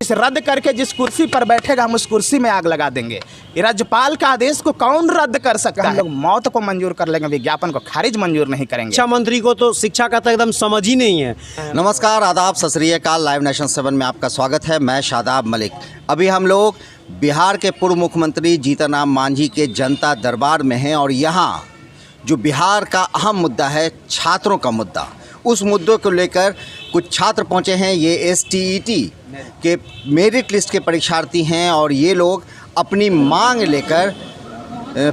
इस रद्द करके जिस कुर्सी पर बैठेगा हम उस कुर्सी में आग लगा देंगे। ये राज्यपाल का आदेश को कौन रद्द कर सकता है? हम लोग मौत को मंजूर कर लेंगे, विज्ञापन को खारिज मंजूर नहीं करेंगे। शिक्षा मंत्री को तो शिक्षा का तो एकदम समझ ही नहीं है। नमस्कार, आदाब, सत श्री अकाल। लाइव नेशन 7 में आपका स्वागत है। मैं शादाब मलिक। अभी हम लोग बिहार के पूर्व मुख्यमंत्री जीतन राम मांझी के जनता दरबार में हैं और यहाँ जो बिहार का अहम मुद्दा है, छात्रों का मुद्दा, उस मुद्दों को लेकर कुछ छात्र पहुँचे हैं। ये STET के मेरिट लिस्ट के परीक्षार्थी हैं और ये लोग अपनी मांग लेकर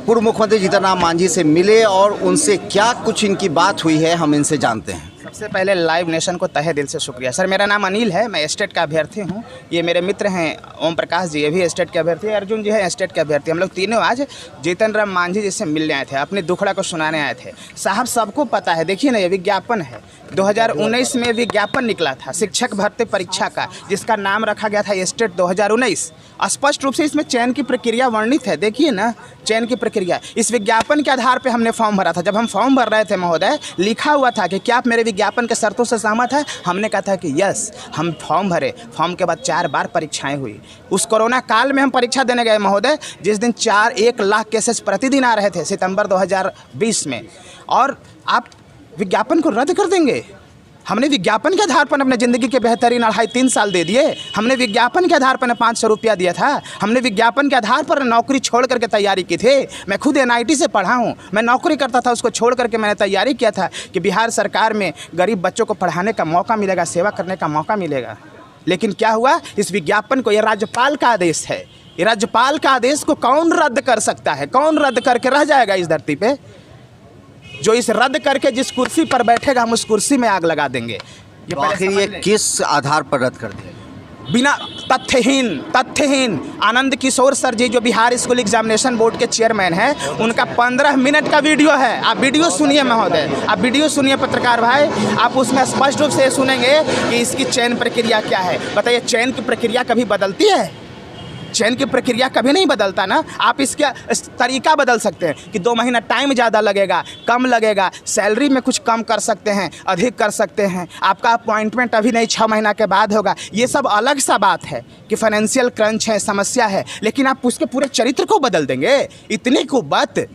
पूर्व मुख्यमंत्री जीतन राम मांझी से मिले और उनसे क्या कुछ इनकी बात हुई है, हम इनसे जानते हैं। सबसे पहले लाइव नेशन को तहे दिल से शुक्रिया। सर, मेरा नाम अनिल है, मैं स्टेट का अभ्यर्थी हूँ। ये मेरे मित्र हैं ओम प्रकाश जी, ये भी स्टेट के अभ्यर्थी है। अर्जुन जी है स्टेट के अभ्यर्थी। हम लोग तीनों आज जीतन राम मांझी जी से मिलने आए थे, अपने दुखड़ा को सुनाने आए थे। साहब, सबको पता है, देखिए ना, ये विज्ञापन है। 2019 में विज्ञापन निकला था शिक्षक भर्ती परीक्षा का, जिसका नाम रखा गया था स्टेट 2019। स्पष्ट रूप से इसमें चयन की प्रक्रिया वर्णित है। देखिए ना, चयन की प्रक्रिया। इस विज्ञापन के आधार पर हमने फॉर्म भरा था। जब हम फॉर्म भर रहे थे महोदय, लिखा हुआ था कि क्या आप मेरे विज्ञापन के शर्तों से सहमत है? हमने कहा था कि यस। हम फॉर्म भरे। फॉर्म के बाद 4 बार परीक्षाएं हुई। उस कोरोना काल में हम परीक्षा देने गए महोदय, जिस दिन 1 लाख केसेस प्रतिदिन आ रहे थे, सितंबर 2020 में। और आप विज्ञापन को रद्द कर देंगे? हमने विज्ञापन के आधार पर अपने ज़िंदगी के बेहतरीन 2.5-3 साल दे दिए। हमने विज्ञापन के आधार पर 500 रुपया दिया था। हमने विज्ञापन के आधार पर नौकरी छोड़ करके तैयारी की थी। मैं खुद NIT से पढ़ा हूँ, मैं नौकरी करता था, उसको छोड़ करके मैंने तैयारी किया था कि बिहार सरकार में गरीब बच्चों को पढ़ाने का मौका मिलेगा, सेवा करने का मौका मिलेगा। लेकिन क्या हुआ? इस विज्ञापन को, यह राज्यपाल का आदेश है, ये राज्यपाल का आदेश को कौन रद्द कर सकता है? कौन रद्द करके रह जाएगा इस धरती पे? जो इस रद्द करके जिस कुर्सी पर बैठेगा हम उस कुर्सी में आग लगा देंगे। तो आखिर ये किस आधार पर रद्द कर दिया? बिना तथ्यहीन आनंद किशोर सर जी, जो बिहार स्कूल एग्जामिनेशन बोर्ड के चेयरमैन हैं, उनका 15 मिनट का वीडियो है। आप वीडियो सुनिए महोदय, आप वीडियो सुनिए पत्रकार भाई। आप उसमें स्पष्ट रूप से सुनेंगे कि इसकी चयन प्रक्रिया क्या है। बताइए, चयन की प्रक्रिया कभी बदलती है? चयन की प्रक्रिया कभी नहीं बदलता ना। आप इसका तरीका बदल सकते हैं कि 2 महीना टाइम ज़्यादा लगेगा, कम लगेगा, सैलरी में कुछ कम कर सकते हैं, अधिक कर सकते हैं, आपका अपॉइंटमेंट अभी नहीं 6 महीना के बाद होगा। ये सब अलग सा बात है कि फाइनेंशियल क्रंच है, समस्या है, लेकिन आप उसके पूरे चरित्र को बदल देंगे? इतनी कुव्वत!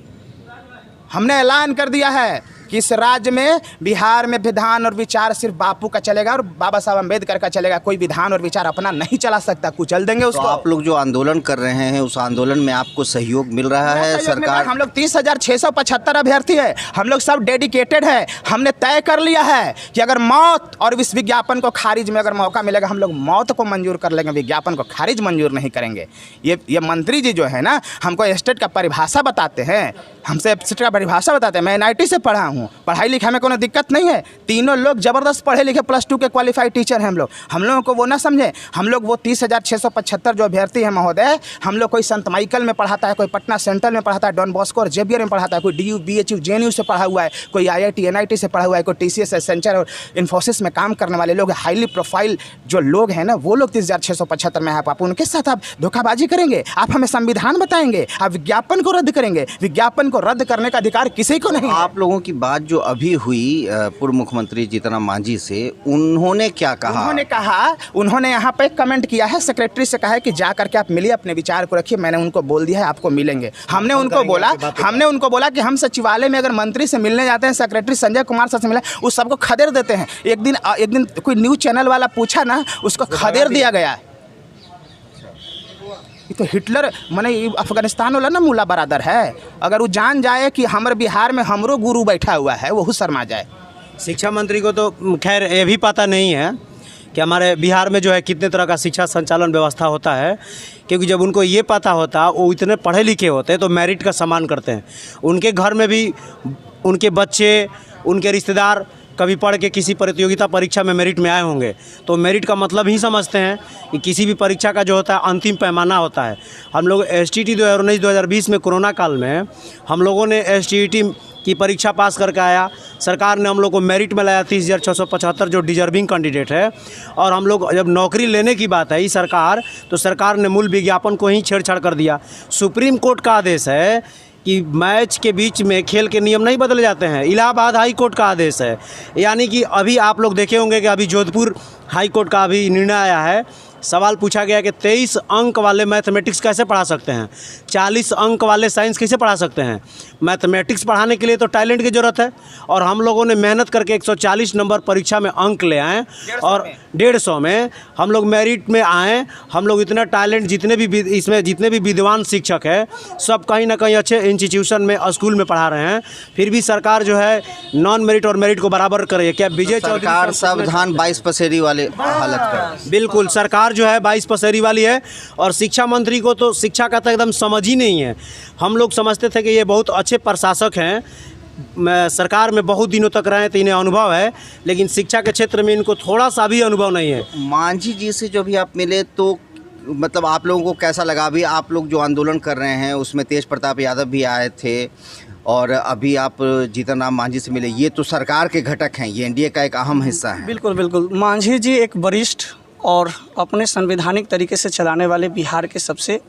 हमने ऐलान कर दिया है कि इस राज्य में, बिहार में विधान और विचार सिर्फ बापू का चलेगा और बाबा साहब अम्बेडकर का चलेगा। कोई विधान और विचार अपना नहीं चला सकता, कुचल देंगे उसको। तो आप लोग जो आंदोलन कर रहे हैं, उस आंदोलन में आपको सहयोग मिल रहा है? सरकार, हम लोग 30,675 अभ्यर्थी है, हम लोग सब डेडिकेटेड है। हमने तय कर लिया है कि अगर मौत और इस विज्ञापन को खारिज में अगर मौका मिलेगा, हम लोग मौत को मंजूर कर लेंगे, विज्ञापन को खारिज मंजूर नहीं करेंगे। ये मंत्री जी जो है ना, हमको स्टेट का परिभाषा बताते हैं, हमसे स्टेट का परिभाषा बताते हैं। मैं NIT से पढ़ा हूँ, पढ़ाई लिखाई में कोई दिक्कत नहीं है। तीनों लोग ज़बरदस्त पढ़े लिखे +2 के क्वालिफाइड टीचर हैं हम लोग। हम लोगों को वो ना समझे। हम लोग वो 30,675 जो अभ्यर्थी हैं महोदय, हम लोग कोई संत माइकल में पढ़ाता है, कोई पटना सेंट्रल में पढ़ाता है, डॉन बॉस्को और जेवियर में पढ़ाता है, कोई DU BHU JNU से पढ़ा हुआ है, कोई IIT NIT से पढ़ा हुआ है, कोई TCS एसेंचर और इन्फोसिस में काम करने वाले लोग, हाईली प्रोफाइल जो लोग हैं ना, वो लोग 30,675 में। आप उनके साथ आप धोखाबाजी करेंगे? आप हमें संविधान बताएंगे? आप विज्ञापन को रद्द करेंगे? विज्ञापन को रद्द करने का अधिकार किसी को नहीं। आप लोगों की बात जो अभी हुई पूर्व मुख्यमंत्री जीतन राम मांझी से, उन्होंने क्या कहा? उन्होंने यहाँ पे कमेंट किया है, सेक्रेटरी से कहा है कि जा करके आप मिलिए, अपने विचार को रखिए। मैंने उनको बोल दिया है आपको मिलेंगे। हमने उनको बोला कि हम सचिवालय में अगर मंत्री से मिलने जाते हैं, सेक्रेटरी संजय कुमार से मिले, उस सबको खदेड़ देते हैं। एक दिन कोई न्यूज़ चैनल वाला पूछा ना, उसको खदेड़ दिया गया। तो हिटलर माने अफगानिस्तान वाला ना मुल्ला बरादर है। अगर वो जान जाए कि हमारे बिहार में हमरो गुरु बैठा हुआ है, वो शर्मा जाए। शिक्षा मंत्री को तो खैर ये भी पता नहीं है कि हमारे बिहार में जो है कितने तरह का शिक्षा संचालन व्यवस्था होता है, क्योंकि जब उनको ये पता होता, वो इतने पढ़े लिखे होते तो मेरिट का सम्मान करते हैं। उनके घर में भी उनके बच्चे, उनके रिश्तेदार कभी पढ़ के किसी प्रतियोगिता परीक्षा में मेरिट में आए होंगे, तो मेरिट का मतलब ही समझते हैं कि किसी भी परीक्षा का जो होता है अंतिम पैमाना होता है। हम लोग STET 2019-2020 में कोरोना काल में हम लोगों ने STET की परीक्षा पास करके आया। सरकार ने हम लोग को मेरिट में लाया 30,675 जो डिजर्विंग कैंडिडेट है। और हम लोग जब नौकरी लेने की बात है सरकार, तो सरकार ने मूल विज्ञापन को ही छेड़छाड़ कर दिया। सुप्रीम कोर्ट का आदेश है कि मैच के बीच में खेल के नियम नहीं बदले जाते हैं। इलाहाबाद हाई कोर्ट का आदेश है, यानी कि अभी आप लोग देखे होंगे कि अभी जोधपुर हाई कोर्ट का अभी निर्णय आया है सवाल पूछा गया कि 23 अंक वाले मैथमेटिक्स कैसे पढ़ा सकते हैं, 40 अंक वाले साइंस कैसे पढ़ा सकते हैं। मैथमेटिक्स पढ़ाने के लिए तो टैलेंट की ज़रूरत है, और हम लोगों ने मेहनत करके 140 नंबर परीक्षा में अंक ले आए, और 150 में हम लोग मेरिट में आए। हम लोग इतना टैलेंट, इसमें जितने भी विद्वान शिक्षक है सब कहीं ना कहीं अच्छे इंस्टीट्यूशन में, स्कूल में पढ़ा रहे हैं, फिर भी सरकार जो है नॉन मेरिट और मेरिट को बराबर कर रही है। क्या विजय चौधरी सरकार सावधान 22 पसेरी वाले हालत कर। बिल्कुल, सरकार जो है 22 पसेरी वाली है, और शिक्षा मंत्री को तो शिक्षा का तो एकदम समझ ही नहीं है। हम लोग समझते थे कि ये बहुत अच्छे प्रशासक हैं, सरकार में बहुत दिनों तक रहे तो इन्हें अनुभव है, लेकिन शिक्षा के क्षेत्र में इनको थोड़ा सा भी अनुभव नहीं है। मांझी जी से जो भी आप मिले तो मतलब आप लोगों को कैसा लगा? अभी आप लोग जो आंदोलन कर रहे हैं उसमें तेज प्रताप यादव भी आए थे, और अभी आप जीतन राम मांझी से मिले, ये तो सरकार के घटक हैं, ये एनडीए का एक अहम हिस्सा है। बिल्कुल बिल्कुल, मांझी जी एक वरिष्ठ और अपने संवैधानिक तरीके से चलाने वाले बिहार के सबसे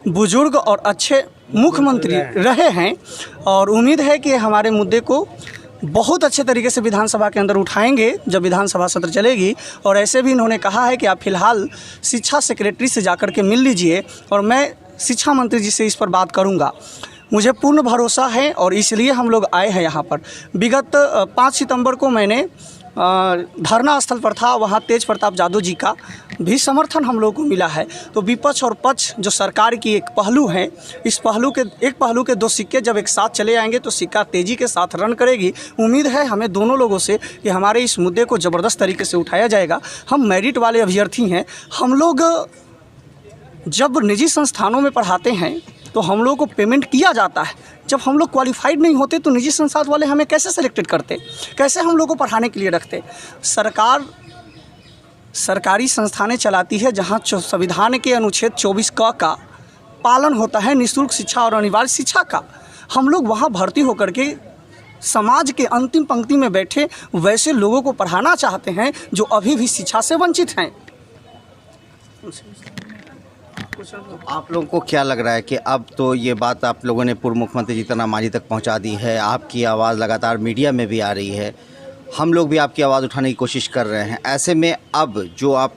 बुजुर्ग और अच्छे मुख्यमंत्री रहे हैं, और उम्मीद है कि हमारे मुद्दे को बहुत अच्छे तरीके से विधानसभा के अंदर उठाएंगे जब विधानसभा सत्र चलेगी। और ऐसे भी इन्होंने कहा है कि आप फिलहाल शिक्षा सेक्रेटरी से जाकर के मिल लीजिए, और मैं शिक्षा मंत्री जी से इस पर बात करूंगा। मुझे पूर्ण भरोसा है, और इसलिए हम लोग आए हैं यहाँ पर। विगत 5 सितंबर को मैंने धरना स्थल पर था, वहाँ तेज प्रताप यादव जी का भी समर्थन हम लोगों को मिला है। तो विपक्ष और पक्ष जो सरकार की एक पहलू है, इस पहलू के 2 सिक्के जब एक साथ चले आएंगे तो सिक्का तेज़ी के साथ रन करेगी। उम्मीद है हमें दोनों लोगों से कि हमारे इस मुद्दे को ज़बरदस्त तरीके से उठाया जाएगा। हम मेरिट वाले अभ्यर्थी हैं। हम लोग जब निजी संस्थानों में पढ़ाते हैं तो हम लोग को पेमेंट किया जाता है। जब हम लोग क्वालिफाइड नहीं होते तो निजी संस्थान वाले हमें कैसे सेलेक्टेड करते, कैसे हम लोग को पढ़ाने के लिए रखते? सरकार सरकारी संस्थानें चलाती है जहां संविधान के अनुच्छेद 24 का पालन होता है, निःशुल्क शिक्षा और अनिवार्य शिक्षा का। हम लोग वहां भर्ती होकर के समाज के अंतिम पंक्ति में बैठे वैसे लोगों को पढ़ाना चाहते हैं जो अभी भी शिक्षा से वंचित हैं। आप लोगों को क्या लग रहा है कि अब तो ये बात आप लोगों ने पूर्व मुख्यमंत्री जीतन राम मांझी तक पहुंचा दी है, आपकी आवाज़ लगातार मीडिया में भी आ रही है, हम लोग भी आपकी आवाज़ उठाने की कोशिश कर रहे हैं, ऐसे में अब जो आप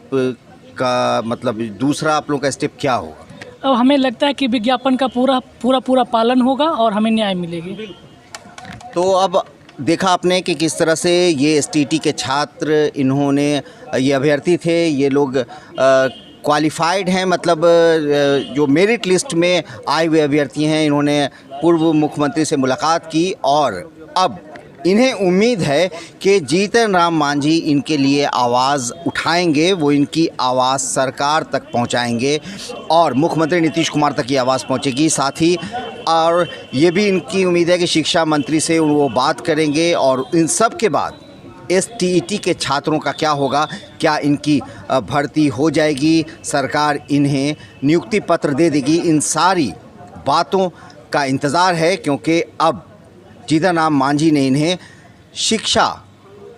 का मतलब दूसरा आप लोगों का स्टेप क्या होगा? अब हमें लगता है कि विज्ञापन का पूरा पालन होगा और हमें न्याय मिलेगी। तो अब देखा आपने कि किस तरह से ये एसटीटी के छात्र, इन्होंने ये अभ्यर्थी थे, ये लोग क्वालिफाइड हैं, मतलब जो मेरिट लिस्ट में आए हुए अभ्यर्थी हैं। इन्होंने पूर्व मुख्यमंत्री से मुलाकात की और अब इन्हें उम्मीद है कि जीतन राम मांझी इनके लिए आवाज़ उठाएंगे, वो इनकी आवाज़ सरकार तक पहुंचाएंगे और मुख्यमंत्री नीतीश कुमार तक ये आवाज़ पहुंचेगी। साथ ही और ये भी इनकी उम्मीद है कि शिक्षा मंत्री से वो बात करेंगे और इन सब के बाद एसटीईटी के छात्रों का क्या होगा, क्या इनकी भर्ती हो जाएगी, सरकार इन्हें नियुक्ति पत्र दे देगी, इन सारी बातों का इंतज़ार है। क्योंकि अब जीतन राम मांझी ने इन्हें शिक्षा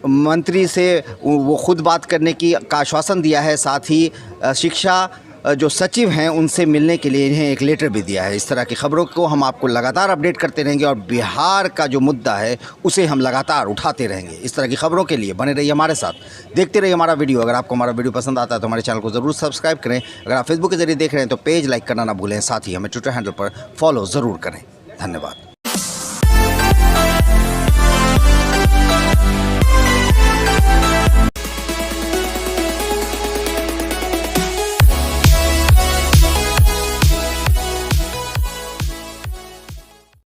मंत्री से वो खुद बात करने का आश्वासन दिया है, साथ ही शिक्षा जो सचिव हैं उनसे मिलने के लिए इन्हें एक लेटर भी दिया है। इस तरह की खबरों को हम आपको लगातार अपडेट करते रहेंगे और बिहार का जो मुद्दा है उसे हम लगातार उठाते रहेंगे। इस तरह की खबरों के लिए बने रहिए हमारे साथ, देखते रहिए हमारा वीडियो। अगर आपको हमारा वीडियो पसंद आता है तो हमारे चैनल को ज़रूर सब्सक्राइब करें। अगर आप फेसबुक के जरिए देख रहे हैं तो पेज लाइक करना ना भूलें, साथ ही हमें ट्विटर हैंडल पर फॉलो ज़रूर करें। धन्यवाद।